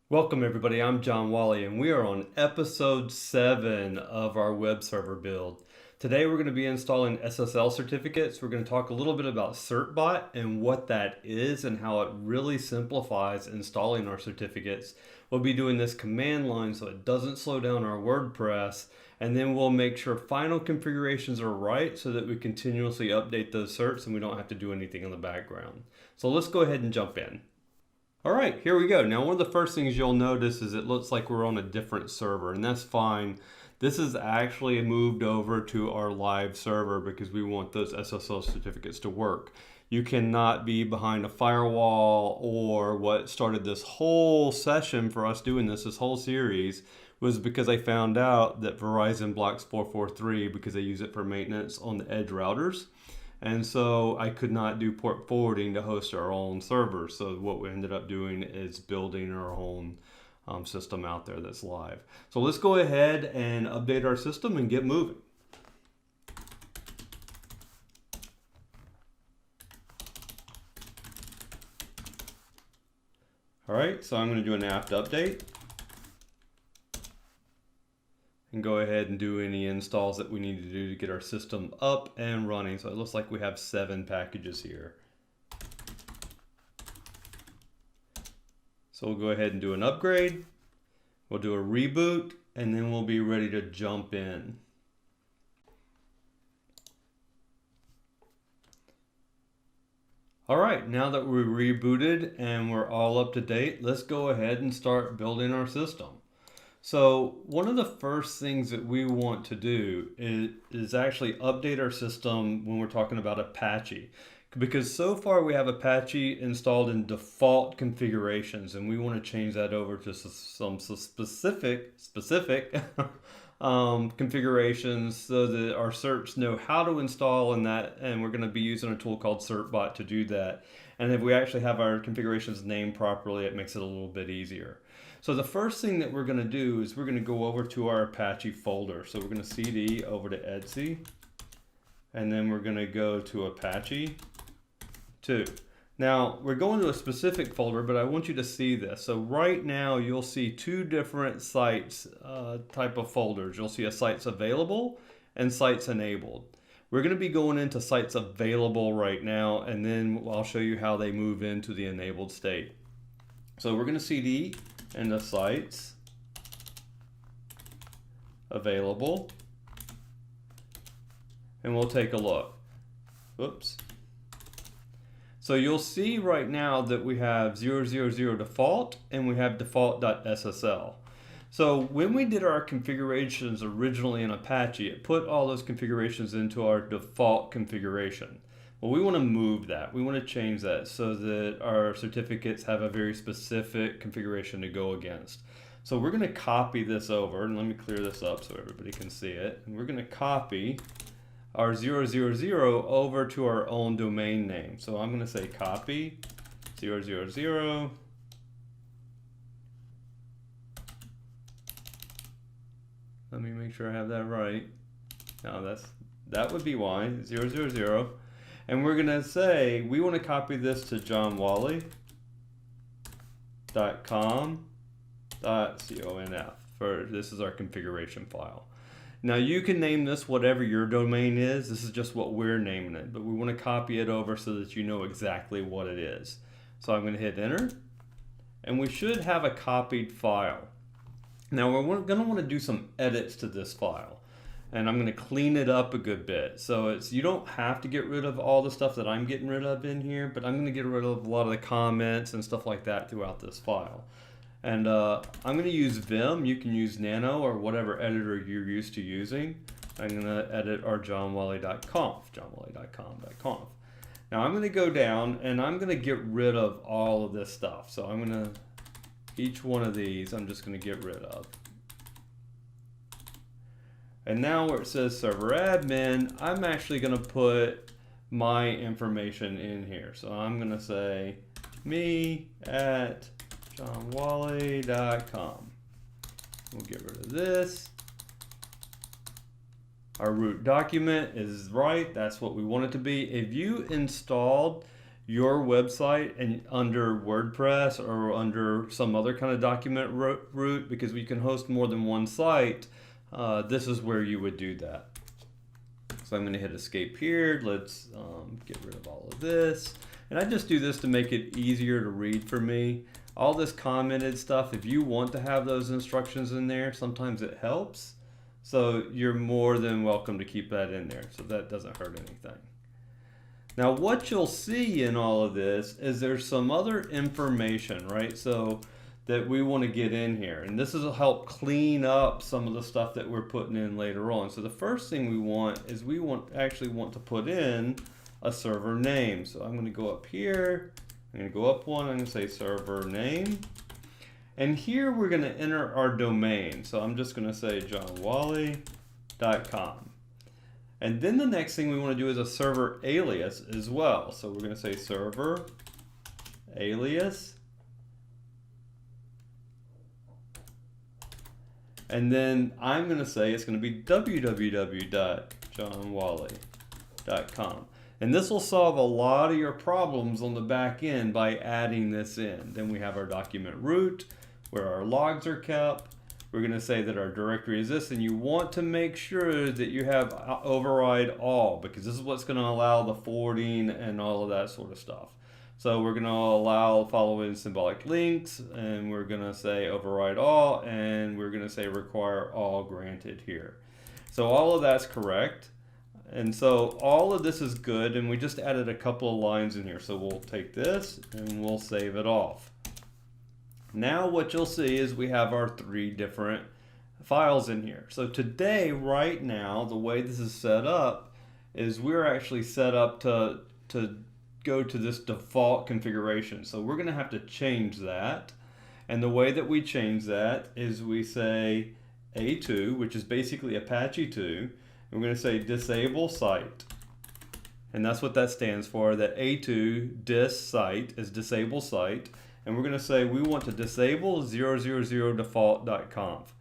Welcome everybody, I'm John Wally and we are on episode 7 of our web server build. Today we're going to be installing SSL certificates. We're going to talk a little bit about Certbot and what that is and how it really simplifies installing our certificates. We'll be doing this command line so it doesn't slow down our WordPress, and then we'll make sure final configurations are right so that we continuously update those certs and we don't have to do anything in the background. So let's go ahead and jump in. All right, here we go. Now, one of the first things you'll notice is it looks like we're on a different server, and that's fine. This is actually moved over to our live server because we want those SSL certificates to work. You cannot be behind a firewall, or what started this whole session for us doing this whole series was because I found out that Verizon blocks 443 because they use it for maintenance on the edge routers. And so I could not do port forwarding to host our own server. So what we ended up doing is building our own system out there that's live. So let's go ahead and update our system and get moving. All right, so I'm going to do an apt update and go ahead and do any installs that we need to do to get our system up and running. So it looks like we have 7 packages here. So we'll go ahead and do an upgrade. We'll do a reboot, and then we'll be ready to jump in. All right, now that we're rebooted and we're all up to date, let's go ahead and start building our system. So one of the first things that we want to do is actually update our system when we're talking about Apache. Because so far we have Apache installed in default configurations, and we want to change that over to some specific configurations so that our certs know how to install in that, and we're going to be using a tool called Certbot to do that. And if we actually have our configurations named properly, it makes it a little bit easier. So the first thing that we're going to do is we're going to go over to our Apache folder. So we're going to cd over to etc, and then we're going to go to Apache 2. Now we're going to a specific folder, but I want you to see this. So right now you'll see 2 different sites type of folders. You'll see a sites available and sites enabled. We're going to be going into sites available right now, and then I'll show you how they move into the enabled state. So we're going to cd into sites available, and we'll take a look. Whoops. So you'll see right now that we have 000 default and we have default.ssl. So when we did our configurations originally in Apache, it put all those configurations into our default configuration. Well, we want to move that. We want to change that so that our certificates have a very specific configuration to go against. So we're going to copy this over, and let me clear this up so everybody can see it. And we're going to copy our 000 over to our own domain name. So I'm going to say copy 000. Let me make sure I have that right. No, that would be why, 000. And we're going to say we want to copy this to johnwally.com.conf. This is our configuration file. Now you can name this whatever your domain is. This is just what we're naming it, but we want to copy it over so that you know exactly what it is. So I'm going to hit enter, and we should have a copied file. Now we're going to want to do some edits to this file, and I'm going to clean it up a good bit. So you don't have to get rid of all the stuff that I'm getting rid of in here, but I'm going to get rid of a lot of the comments and stuff like that throughout this file. And I'm going to use Vim. You can use Nano or whatever editor you're used to using. I'm going to edit our johnwally.conf. Now I'm going to go down and I'm going to get rid of all of this stuff. So I'm going to, each one of these, I'm just going to get rid of. And now where it says server admin, I'm actually going to put my information in here. So I'm going to say me at johnwally.com. We'll get rid of this. Our root document is right. That's what we want it to be. If you installed your website and under WordPress or under some other kind of document route, because we can host more than one site, this is where you would do that. So I'm going to hit escape here. Let's get rid of all of this. And I just do this to make it easier to read for me. All this commented stuff, if you want to have those instructions in there, sometimes it helps. So you're more than welcome to keep that in there. So that doesn't hurt anything. Now what you'll see in all of this is there's some other information, right? So that we want to get in here. And this will help clean up some of the stuff that we're putting in later on. So the first thing we want is actually want to put in a server name. So I'm going to go up here. I'm going to go up one. I'm going to say server name. And here we're going to enter our domain. So I'm just going to say johnwally.com. And then the next thing we want to do is a server alias as well. So we're going to say server alias. And then I'm going to say it's going to be www.johnwally.com. And this will solve a lot of your problems on the back end by adding this in. Then we have our document root, where our logs are kept. We're going to say that our directory is this, and you want to make sure that you have override all, because this is what's going to allow the forwarding and all of that sort of stuff. So we're going to allow following symbolic links, and we're going to say override all, and we're going to say require all granted here. So all of that's correct. And so all of this is good, and we just added a couple of lines in here. So we'll take this and we'll save it off. Now what you'll see is we have our 3 different files in here. So today, right now, the way this is set up is we're actually set up to go to this default configuration. So we're going to have to change that. And the way that we change that is we say A2, which is basically Apache 2. We're going to say disable site. And that's what that stands for, that A2 dis site is disable site. And we're going to say we want to disable 000 default.conf.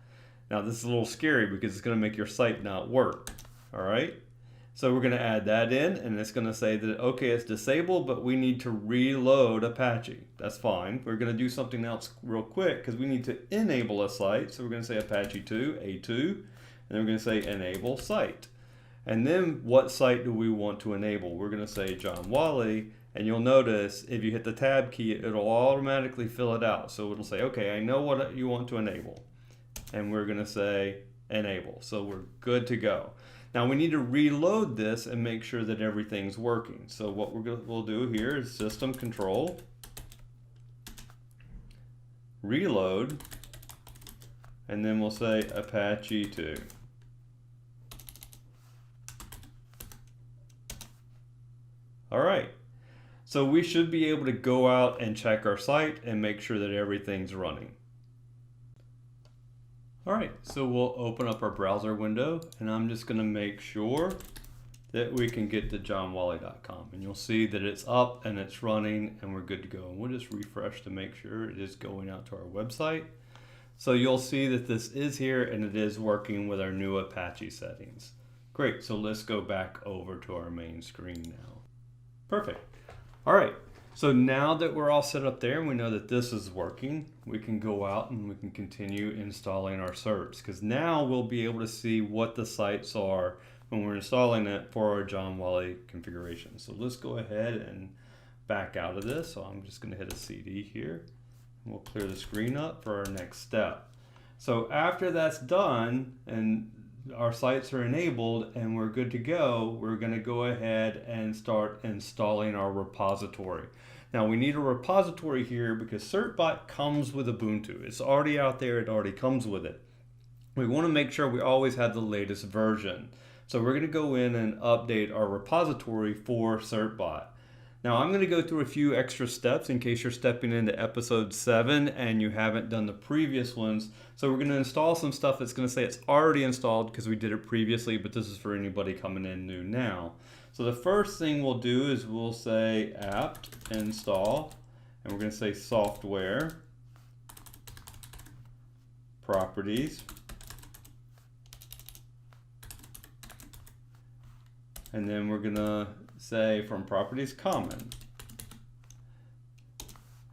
Now this is a little scary because it's going to make your site not work. All right. So we're going to add that in, and it's going to say that, okay, it's disabled, but we need to reload Apache. That's fine. We're going to do something else real quick because we need to enable a site. So we're going to say Apache 2, A2, and then we're going to say enable site. And then what site do we want to enable? We're going to say John Wally, and you'll notice if you hit the tab key, it'll automatically fill it out. So it'll say, okay, I know what you want to enable. And we're going to say enable. So we're good to go. Now we need to reload this and make sure that everything's working. So what we'll do here is system control, reload, and then we'll say Apache 2. All right. So we should be able to go out and check our site and make sure that everything's running. All right, so we'll open up our browser window, and I'm just going to make sure that we can get to johnwally.com, and you'll see that it's up and it's running and we're good to go. And we'll just refresh to make sure it is going out to our website. So you'll see that this is here and it is working with our new Apache settings. Great, so let's go back over to our main screen now. Perfect. All right. So now that we're all set up there and we know that this is working, we can go out and we can continue installing our certs, because now we'll be able to see what the sites are when we're installing it for our John Wally configuration. So let's go ahead and back out of this. So I'm just going to hit a CD here, and we'll clear the screen up for our next step. So after that's done and our sites are enabled and we're good to go, we're going to go ahead and start installing our repository. Now we need a repository here because Certbot comes with Ubuntu. It's already out there, it already comes with it. We want to make sure we always have the latest version. So we're going to go in and update our repository for Certbot. Now I'm going to go through a few extra steps in case you're stepping into episode 7 and you haven't done the previous ones. So we're going to install some stuff that's going to say it's already installed because we did it previously, but this is for anybody coming in new now. So the first thing we'll do is we'll say apt install, and we're going to say software properties, and then we're going to say from properties common.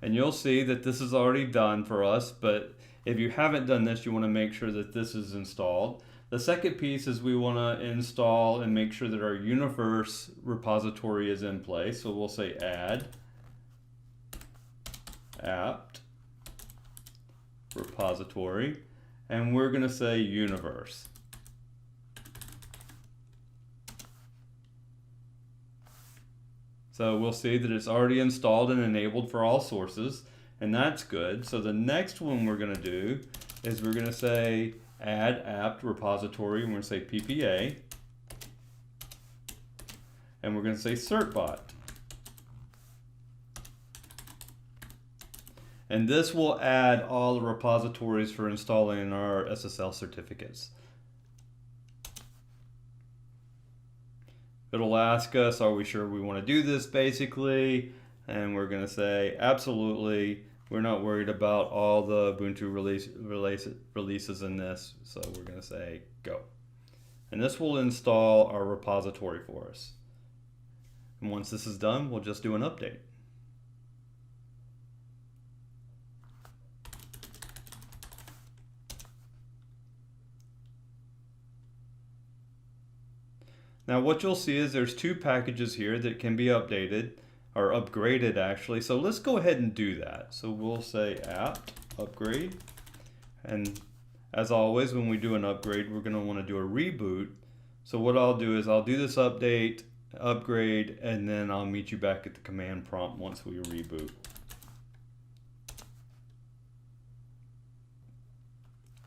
And you'll see that this is already done for us, but if you haven't done this, you want to make sure that this is installed. The second piece is we want to install and make sure that our universe repository is in place. So we'll say add apt repository, and we're going to say universe. So we'll see that it's already installed and enabled for all sources, and that's good. So the next one we're going to do is we're going to say add apt repository, and we're going to say PPA, and we're going to say Certbot. And this will add all the repositories for installing our SSL certificates. It'll ask us, are we sure we want to do this, basically? And we're going to say, absolutely. We're not worried about all the Ubuntu releases in this, so we're going to say, go. And this will install our repository for us. And once this is done, we'll just do an update. Now what you'll see is there's two packages here that can be updated, or upgraded actually. So let's go ahead and do that. So we'll say apt upgrade. And as always, when we do an upgrade, we're going to want to do a reboot. So what I'll do is I'll do this update, upgrade, and then I'll meet you back at the command prompt once we reboot.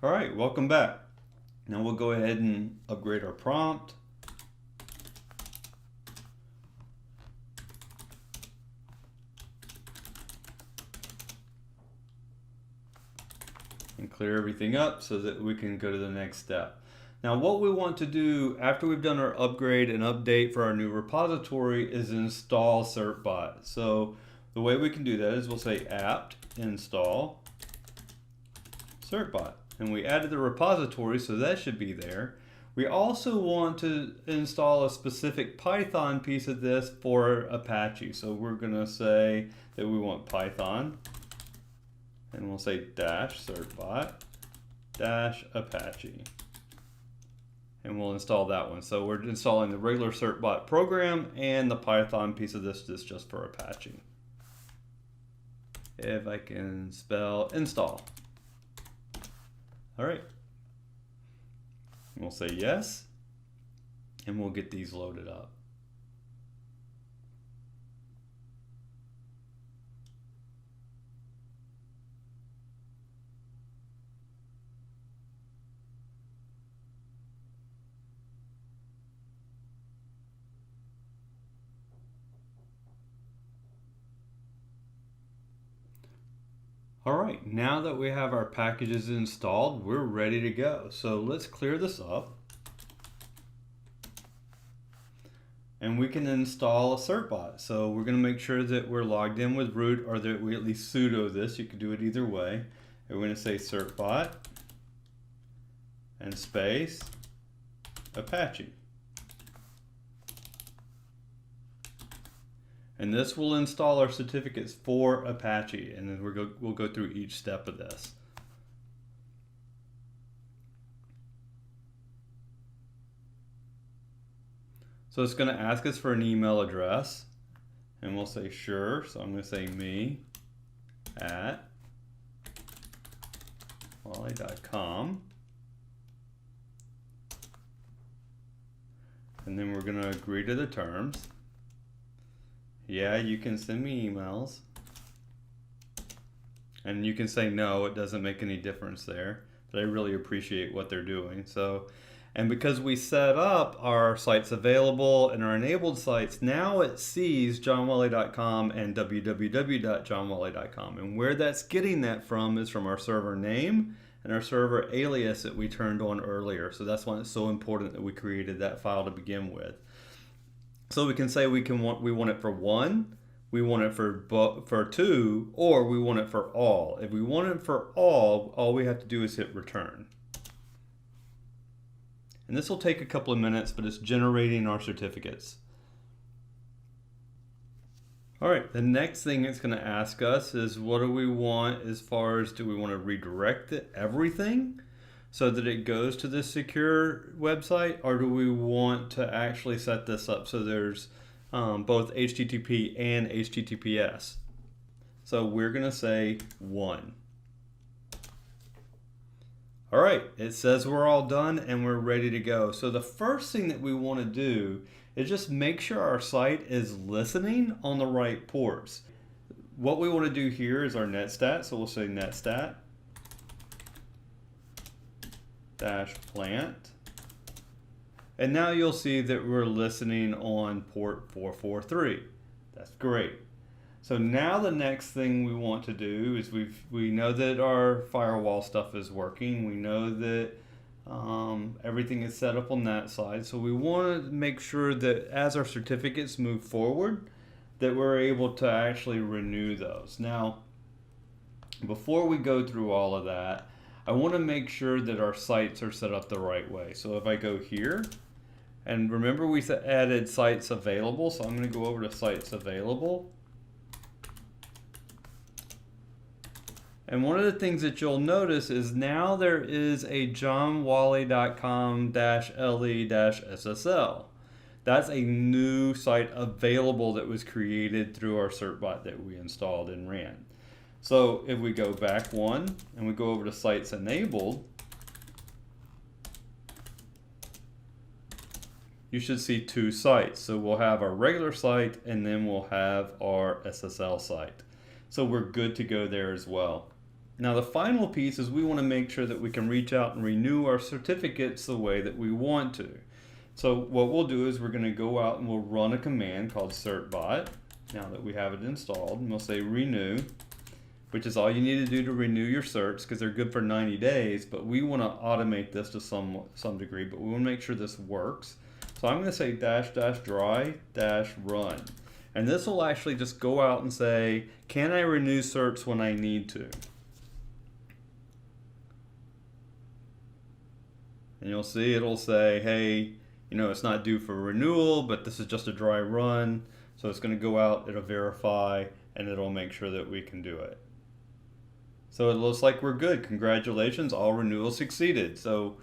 All right, welcome back. Now we'll go ahead and upgrade our prompt. And clear everything up so that we can go to the next step. Now what we want to do after we've done our upgrade and update for our new repository is install Certbot. So the way we can do that is we'll say apt install Certbot. And we added the repository, so that should be there. We also want to install a specific Python piece of this for Apache. So we're going to say that we want Python. And we'll say dash certbot dash Apache. And we'll install that one. So we're installing the regular Certbot program and the Python piece of this is just for Apache. If I can spell install. All right. We'll say yes, and we'll get these loaded up. All right, now that we have our packages installed, we're ready to go. So let's clear this up. And we can install a Certbot. So we're going to make sure that we're logged in with root, or that we at least sudo this. You can do it either way. And we're going to say Certbot and space Apache. And this will install our certificates for Apache, and then we'll go through each step of this. So it's going to ask us for an email address, and we'll say sure. So I'm going to say me@wally.com. And then we're going to agree to the terms. Yeah, you can send me emails. And you can say no, it doesn't make any difference there. But I really appreciate what they're doing. So, and because we set up our sites available and our enabled sites, now it sees johnwally.com and www.johnwally.com. And where that's getting that from is from our server name and our server alias that we turned on earlier. So that's why it's so important that we created that file to begin with. So we can say we want it for 1, we want it for 2, or we want it for all. If we want it for all we have to do is hit return. And this will take a couple of minutes, but it's generating our certificates. All right, the next thing it's going to ask us is what do we want as far as do we want to redirect everything so that it goes to this secure website, or do we want to actually set this up so there's both HTTP and HTTPS? So we're going to say 1. All right, it says we're all done and we're ready to go. So the first thing that we want to do is just make sure our site is listening on the right ports. What we want to do here is our netstat, so we'll say netstat -plant. And now you'll see that we're listening on port 443. That's great. So now the next thing we want to do is we know that our firewall stuff is working. We know that everything is set up on that side. So we want to make sure that as our certificates move forward, that we're able to actually renew those. Now, before we go through all of that, I want to make sure that our sites are set up the right way. So if I go here, and remember we added sites available, so I'm going to go over to sites available. And one of the things that you'll notice is now there is a johnwally.com-le-ssl. That's a new site available that was created through our Certbot that we installed and ran. So if we go back one and we go over to sites enabled, you should see 2 sites. So we'll have our regular site and then we'll have our SSL site. So we're good to go there as well. Now the final piece is we want to make sure that we can reach out and renew our certificates the way that we want to. So what we'll do is we're going to go out and we'll run a command called certbot, now that we have it installed, and we'll say renew, which is all you need to do to renew your certs because they're good for 90 days, but we want to automate this to some degree, but we want to make sure this works. So I'm going to say --dry-run. And this will actually just go out and say, can I renew certs when I need to? And you'll see it'll say, hey, you know, it's not due for renewal, but this is just a dry run. So it's going to go out, it'll verify, and it'll make sure that we can do it. So it looks like we're good. Congratulations, all renewals succeeded. So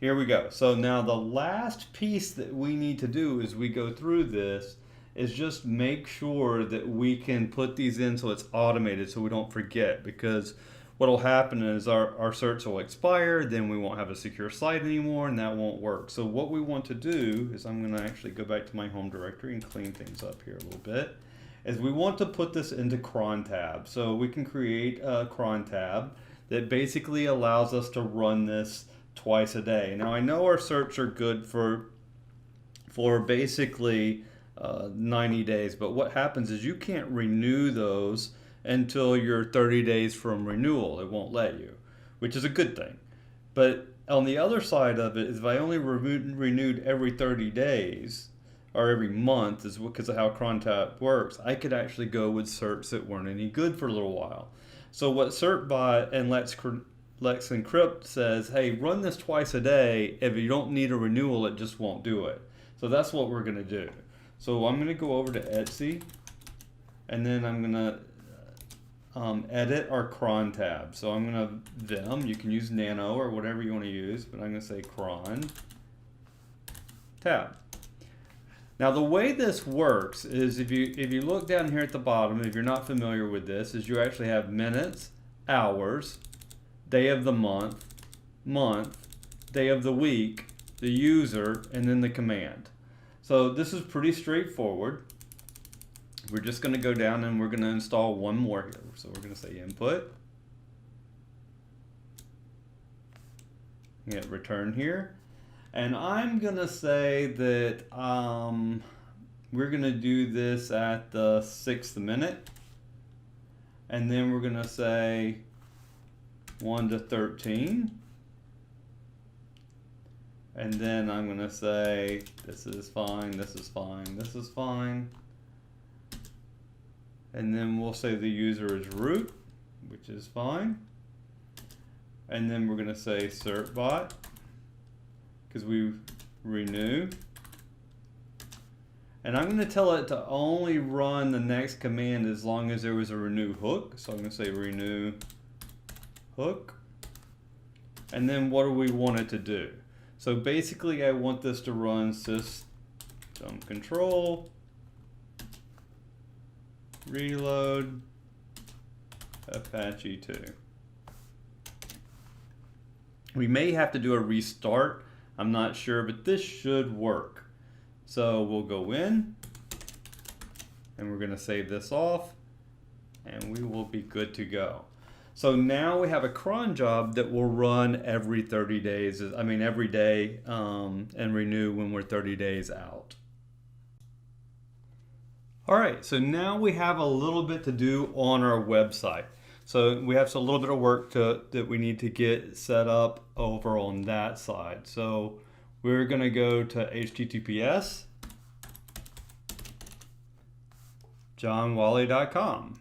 here we go. So now the last piece that we need to do as we go through this is just make sure that we can put these in so it's automated so we don't forget, because what will happen is our certs will expire, then we won't have a secure site anymore, and that won't work. So what we want to do is I'm going to actually go back to my home directory and clean things up here a little bit, is we want to put this into cron tab. So we can create a cron tab that basically allows us to run this twice a day. Now I know our certs are good for basically 90 days, but what happens is you can't renew those until you're 30 days from renewal. It won't let you, which is a good thing. But on the other side of it is if I only renewed every 30 days or every month, is because of how cron tab works, I could actually go with certs that weren't any good for a little while. So what Certbot and Let's Encrypt says, hey, run this twice a day. If you don't need a renewal, it just won't do it. So that's what we're going to do. So I'm going to go over to Etsy, and then I'm going to edit our cron tab. So I'm going to Vim. You can use Nano or whatever you want to use, but I'm going to say cron tab. Now the way this works is if you look down here at the bottom, if you're not familiar with this, is you actually have minutes, hours, day of the month, day of the week, the user, and then the command. So this is pretty straightforward. We're just going to go down and we're going to install one more here. So we're going to say input. Hit return here. And I'm going to say that we're going to do this at the 6th minute. And then we're going to say 1 to 13. And then I'm going to say this is fine, this is fine, this is fine. And then we'll say the user is root, which is fine. And then we're going to say certbot, because we renew. And I'm going to tell it to only run the next command as long as there was a renew hook. So I'm going to say renew hook. And then what do we want it to do? So basically I want this to run system control reload Apache 2. We may have to do a restart. I'm not sure, but this should work. So we'll go in and we're going to save this off and we will be good to go. So now we have a cron job that will run every 30 days, every day, and renew when we're 30 days out. All right, so now we have a little bit to do on our website. So we have a little bit of work that we need to get set up over on that side. So we're going to go to https johnwally.com.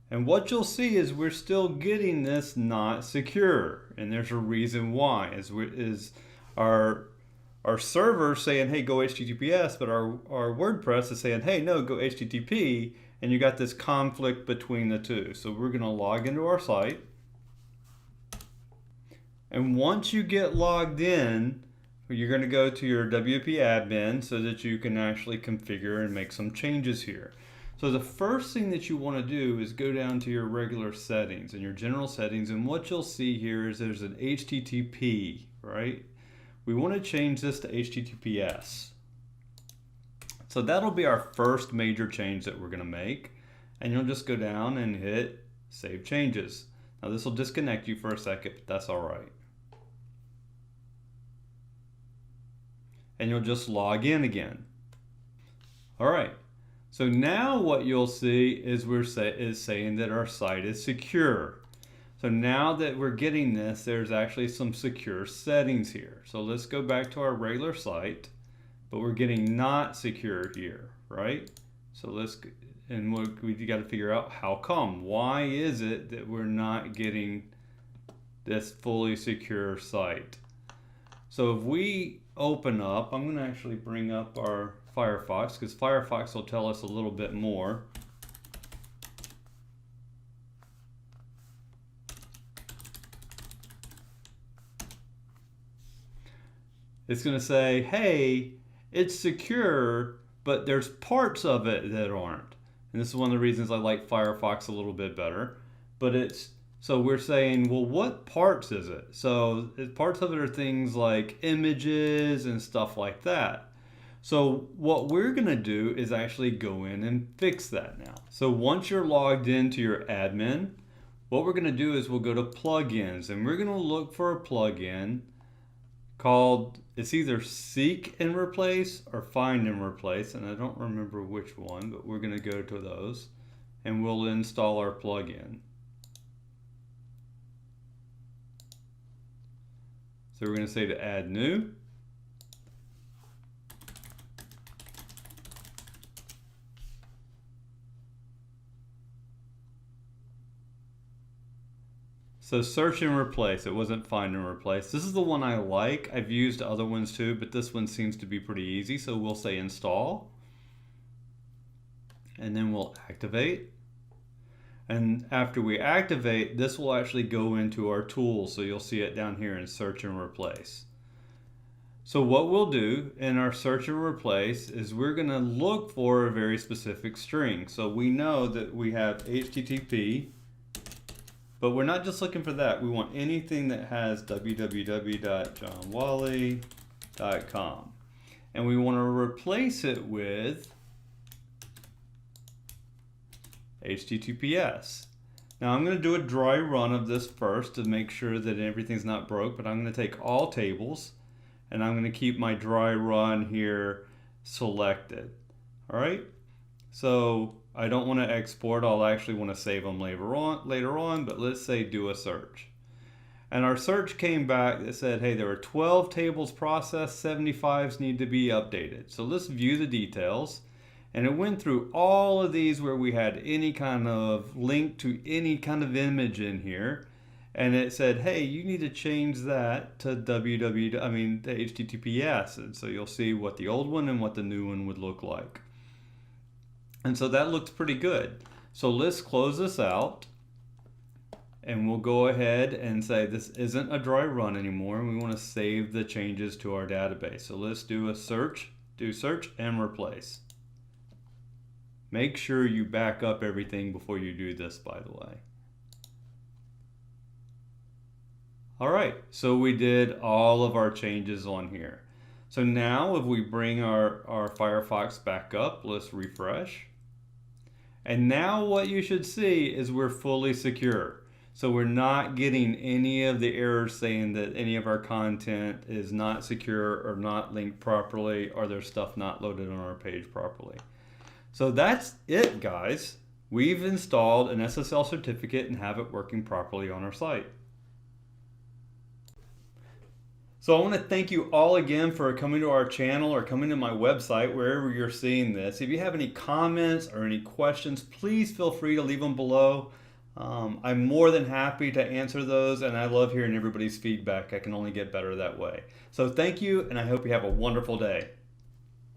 And what you'll see is we're still getting this not secure. And there's a reason why. Is our server saying, hey, go HTTPS, but our WordPress is saying, hey, no, go HTTP. And you got this conflict between the two. So we're going to log into our site. And once you get logged in, you're going to go to your WP admin so that you can actually configure and make some changes here. So the first thing that you want to do is go down to your regular settings and your general settings. And what you'll see here is there's an HTTP, right? We want to change this to HTTPS. So that'll be our first major change that we're going to make. And you'll just go down and hit Save Changes. Now this will disconnect you for a second, but that's all right. And you'll just log in again. All right. So now what you'll see is saying that our site is secure. So now that we're getting this, there's actually some secure settings here. So let's go back to our regular site, but we're getting not secure here, right? So we got to figure out how come. Why is it that we're not getting this fully secure site? So if we open up, I'm going to actually bring up our Firefox because Firefox will tell us a little bit more. It's going to say, hey, it's secure, but there's parts of it that aren't. And this is one of the reasons I like Firefox a little bit better. But so we're saying, well, what parts is it? So parts of it are things like images and stuff like that. So what we're going to do is actually go in and fix that now. So once you're logged into your admin, what we're going to do is we'll go to plugins and we're going to look for a plugin called, it's either Seek and Replace or Find and Replace, and I don't remember which one, but we're going to go to those and we'll install our plugin. So we're going to say to add new. So search and replace, it wasn't find and replace. This is the one I like. I've used other ones too, but this one seems to be pretty easy. So we'll say install. And then we'll activate. And after we activate, this will actually go into our tools. So you'll see it down here in search and replace. So what we'll do in our search and replace is we're going to look for a very specific string. So we know that we have HTTP. But we're not just looking for that. We want anything that has www.johnwally.com. And we want to replace it with HTTPS. Now I'm going to do a dry run of this first to make sure that everything's not broke, but I'm going to take all tables and I'm going to keep my dry run here selected. All right. So I don't want to export. I'll actually want to save them later on, but let's say do a search. And our search came back that said, hey, there were 12 tables processed, 75s need to be updated. So let's view the details. And it went through all of these where we had any kind of link to any kind of image in here. and it said, hey, you need to change that to to HTTPS. And so you'll see what the old one and what the new one would look like. And so that looks pretty good. So let's close this out. And we'll go ahead and say this isn't a dry run anymore, and we want to save the changes to our database. So let's do a search, do search and replace. Make sure you back up everything before you do this, by the way. All right, so we did all of our changes on here. So now if we bring our Firefox back up, let's refresh. And now what you should see is we're fully secure. So we're not getting any of the errors saying that any of our content is not secure or not linked properly, or there's stuff not loaded on our page properly. So that's it, guys. We've installed an SSL certificate and have it working properly on our site. So I want to thank you all again for coming to our channel or coming to my website, wherever you're seeing this. If you have any comments or any questions, please feel free to leave them below. I'm more than happy to answer those, and I love hearing everybody's feedback. I can only get better that way. So thank you, and I hope you have a wonderful day.